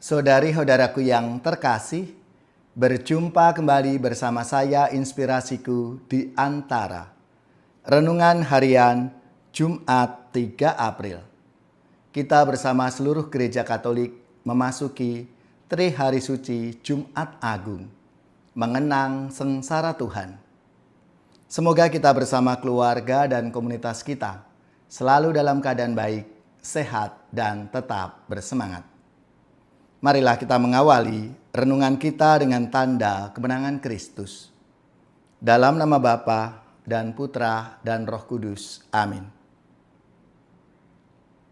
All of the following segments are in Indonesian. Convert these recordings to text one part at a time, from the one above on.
Saudari-saudaraku yang terkasih, berjumpa kembali bersama saya Inspirasiku di Antara. Renungan Harian Jumat 3 April. Kita bersama seluruh gereja Katolik memasuki Tri Hari Suci Jumat Agung, mengenang sengsara Tuhan. Semoga kita bersama keluarga dan komunitas kita selalu dalam keadaan baik, sehat, dan tetap bersemangat. Marilah kita mengawali renungan kita dengan tanda kemenangan Kristus. Dalam nama Bapa dan Putra dan Roh Kudus. Amin.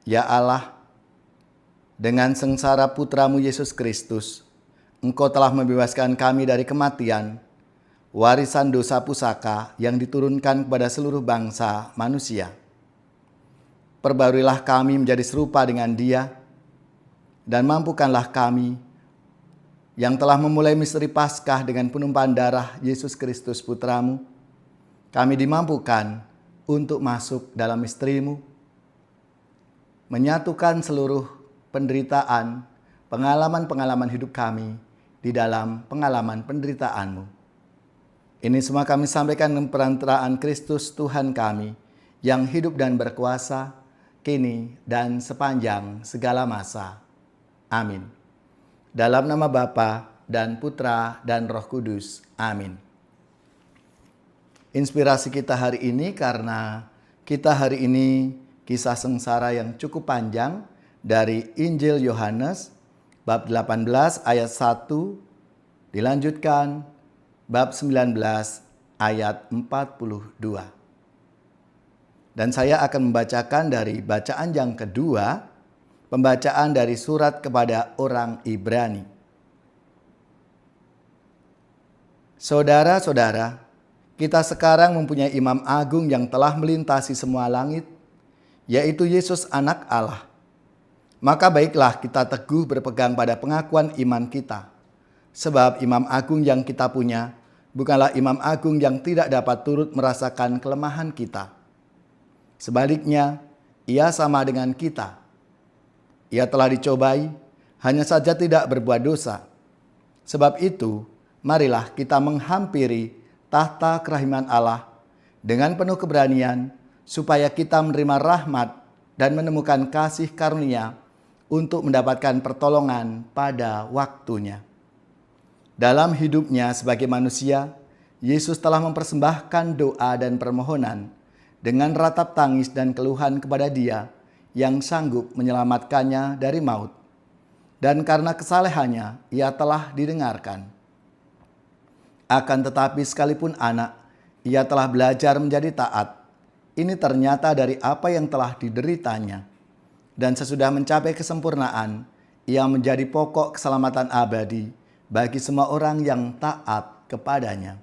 Ya Allah, dengan sengsara Putramu Yesus Kristus, Engkau telah membebaskan kami dari kematian, warisan dosa pusaka yang diturunkan kepada seluruh bangsa manusia. Perbaruilah kami menjadi serupa dengan Dia, dan mampukanlah kami yang telah memulai misteri Paskah dengan penumpahan darah Yesus Kristus Putramu, kami dimampukan untuk masuk dalam misteri-Mu, menyatukan seluruh penderitaan, pengalaman-pengalaman hidup kami di dalam pengalaman penderitaan-Mu. Ini semua kami sampaikan dengan perantaraan Kristus Tuhan kami yang hidup dan berkuasa, kini dan sepanjang segala masa. Amin. Dalam nama Bapa dan Putra dan Roh Kudus. Amin. Inspirasi kita hari ini karena kita hari ini kisah sengsara yang cukup panjang dari Injil Yohanes bab 18 ayat 1 dilanjutkan bab 19 ayat 42. Dan saya akan membacakan dari bacaan yang kedua, pembacaan dari surat kepada orang Ibrani. Saudara-saudara, kita sekarang mempunyai Imam Agung yang telah melintasi semua langit, yaitu Yesus Anak Allah. Maka baiklah kita teguh berpegang pada pengakuan iman kita. Sebab Imam Agung yang kita punya bukanlah Imam Agung yang tidak dapat turut merasakan kelemahan kita. Sebaliknya, Ia sama dengan kita. Ia telah dicobai, hanya saja tidak berbuat dosa. Sebab itu, marilah kita menghampiri tahta kerahiman Allah dengan penuh keberanian, supaya kita menerima rahmat dan menemukan kasih karunia untuk mendapatkan pertolongan pada waktunya. Dalam hidupnya sebagai manusia, Yesus telah mempersembahkan doa dan permohonan dengan ratap tangis dan keluhan kepada Dia yang sanggup menyelamatkannya dari maut. Dan karena kesalehannya, ia telah didengarkan. Akan tetapi sekalipun anak, ia telah belajar menjadi taat. Ini ternyata dari apa yang telah dideritanya. Dan sesudah mencapai kesempurnaan, ia menjadi pokok keselamatan abadi bagi semua orang yang taat kepadanya.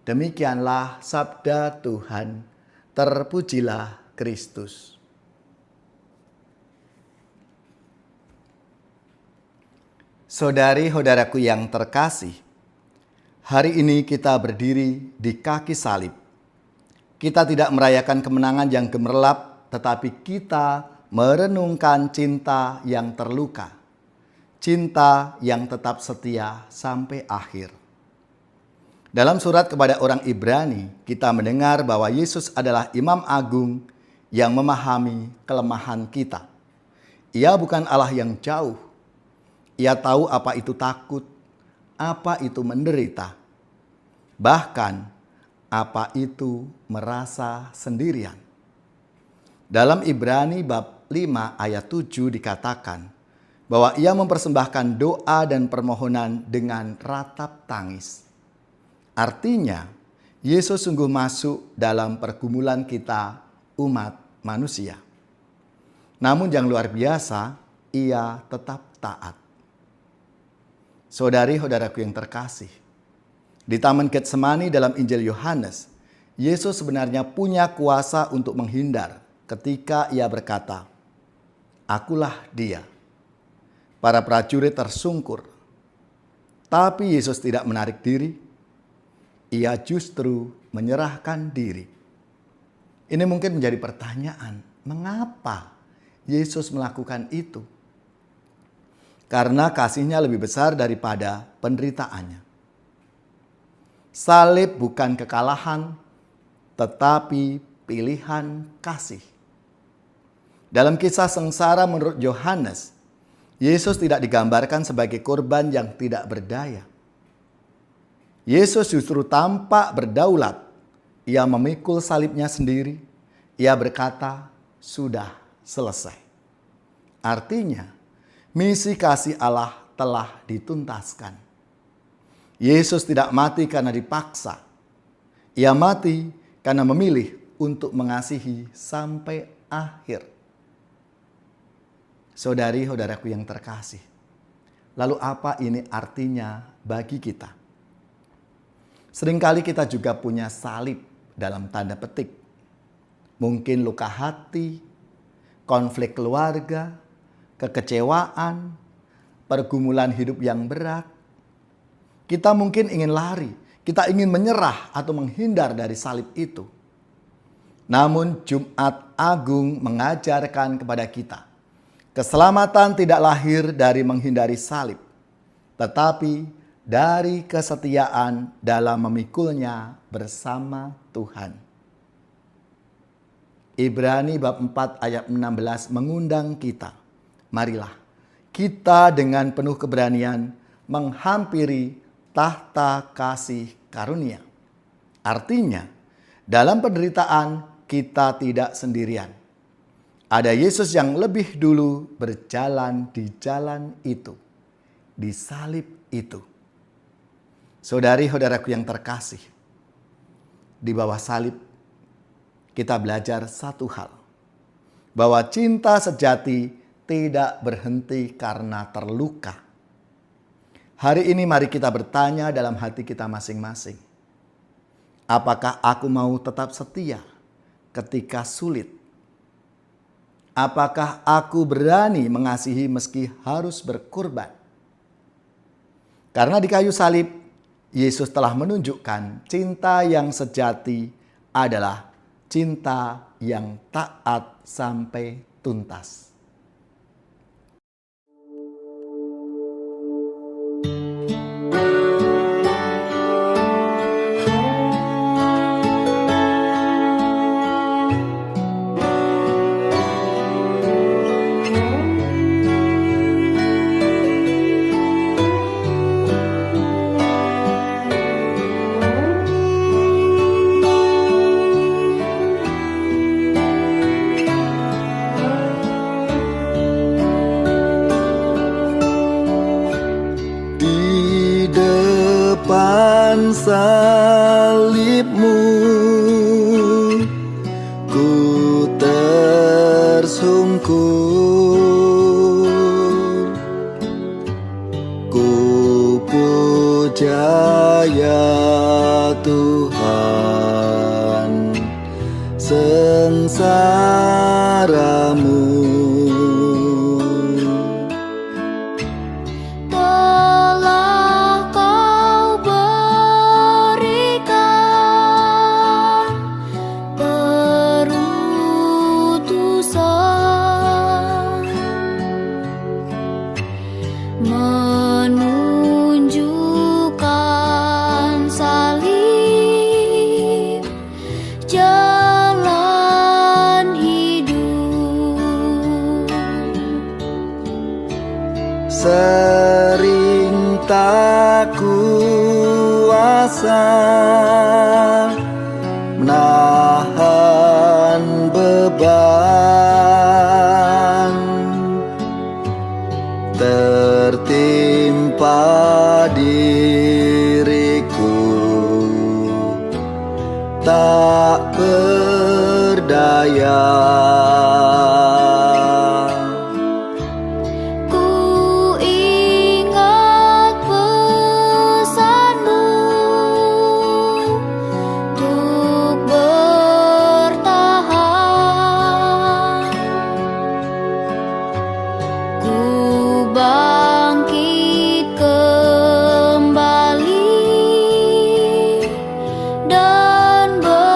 Demikianlah sabda Tuhan. Terpujilah Kristus. Saudari-saudaraku yang terkasih, hari ini kita berdiri di kaki salib. Kita tidak merayakan kemenangan yang gemerlap, tetapi kita merenungkan cinta yang terluka. Cinta yang tetap setia sampai akhir. Dalam surat kepada orang Ibrani, kita mendengar bahwa Yesus adalah Imam Agung yang memahami kelemahan kita. Ia bukan Allah yang jauh. Ia tahu apa itu takut, apa itu menderita, bahkan apa itu merasa sendirian. Dalam Ibrani bab 5 ayat 7 dikatakan bahwa ia mempersembahkan doa dan permohonan dengan ratap tangis. Artinya, Yesus sungguh masuk dalam pergumulan kita umat manusia. Namun yang luar biasa, ia tetap taat. Saudari-saudaraku yang terkasih, di Taman Getsemani dalam Injil Yohanes, Yesus sebenarnya punya kuasa untuk menghindar ketika ia berkata, "Akulah Dia." Para prajurit tersungkur, tapi Yesus tidak menarik diri. Ia justru menyerahkan diri. Ini mungkin menjadi pertanyaan, mengapa Yesus melakukan itu? karena kasihnya lebih besar daripada penderitaannya. Salib bukan kekalahan, tetapi pilihan kasih. Dalam kisah sengsara menurut Yohanes, Yesus tidak digambarkan sebagai korban yang tidak berdaya. Yesus justru tampak berdaulat. Ia memikul salibnya sendiri. Ia berkata, "Sudah selesai." Artinya, misi kasih Allah telah dituntaskan. Yesus tidak mati karena dipaksa. Ia mati karena memilih untuk mengasihi sampai akhir. Saudari-saudaraku yang terkasih, lalu apa ini artinya bagi kita? Seringkali kita juga punya salib dalam tanda petik. Mungkin luka hati, konflik keluarga, kekecewaan, pergumulan hidup yang berat. Kita mungkin ingin lari, kita ingin menyerah atau menghindar dari salib itu. Namun Jumat Agung mengajarkan kepada kita, keselamatan tidak lahir dari menghindari salib, tetapi dari kesetiaan dalam memikulnya bersama Tuhan. Ibrani bab 4 ayat 16 mengundang kita. Marilah kita dengan penuh keberanian menghampiri tahta kasih karunia. Artinya, dalam penderitaan kita tidak sendirian. Ada Yesus yang lebih dulu berjalan di jalan itu, di salib itu. Saudari-saudaraku yang terkasih, di bawah salib kita belajar satu hal, bahwa cinta sejati tidak berhenti karena terluka. Hari ini mari kita bertanya dalam hati kita masing-masing. Apakah aku mau tetap setia ketika sulit? Apakah aku berani mengasihi meski harus berkorban? Karena di kayu salib, Yesus telah menunjukkan cinta yang sejati adalah cinta yang taat sampai tuntas. Salibmu ku tersungkur, ku puja ya Tuhan sengsaramu. Menunjukkan salib, jalan hidup. Sering tak kuasa menahan beban, tertimpa diriku, tak berdaya. Ku ingat pesanmu untuk bertahan. Ku bangkit kembali dan berjuang.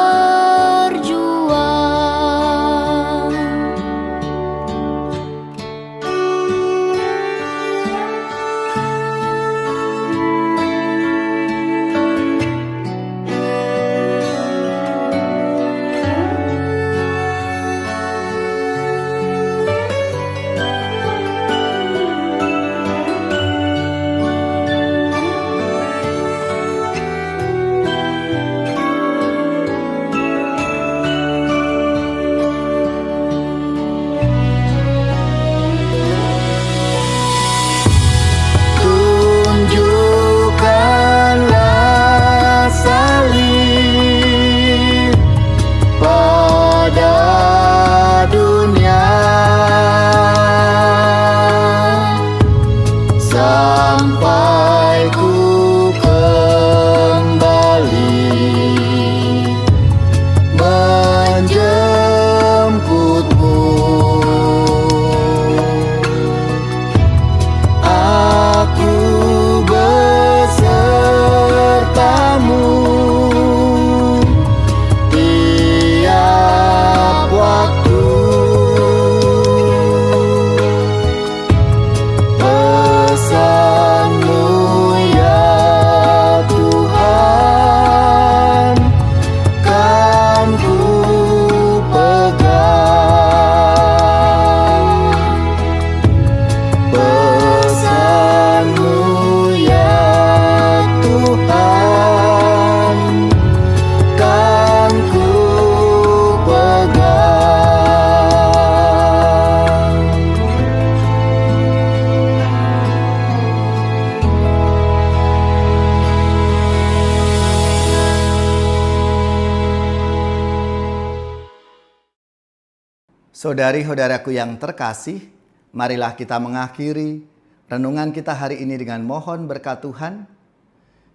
Saudari-saudaraku yang terkasih, marilah kita mengakhiri renungan kita hari ini dengan mohon berkat Tuhan,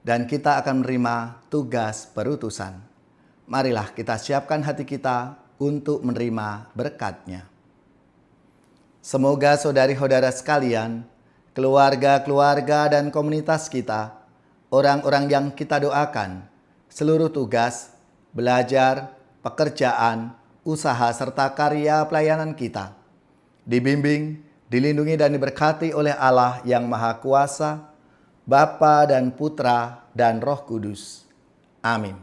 dan kita akan menerima tugas perutusan. Marilah kita siapkan hati kita untuk menerima berkat-Nya. Semoga saudari-saudara sekalian, keluarga-keluarga dan komunitas kita, orang-orang yang kita doakan, seluruh tugas, belajar, pekerjaan, usaha serta karya pelayanan kita, dibimbing, dilindungi dan diberkati oleh Allah yang Maha Kuasa, Bapa dan Putra dan Roh Kudus. Amin.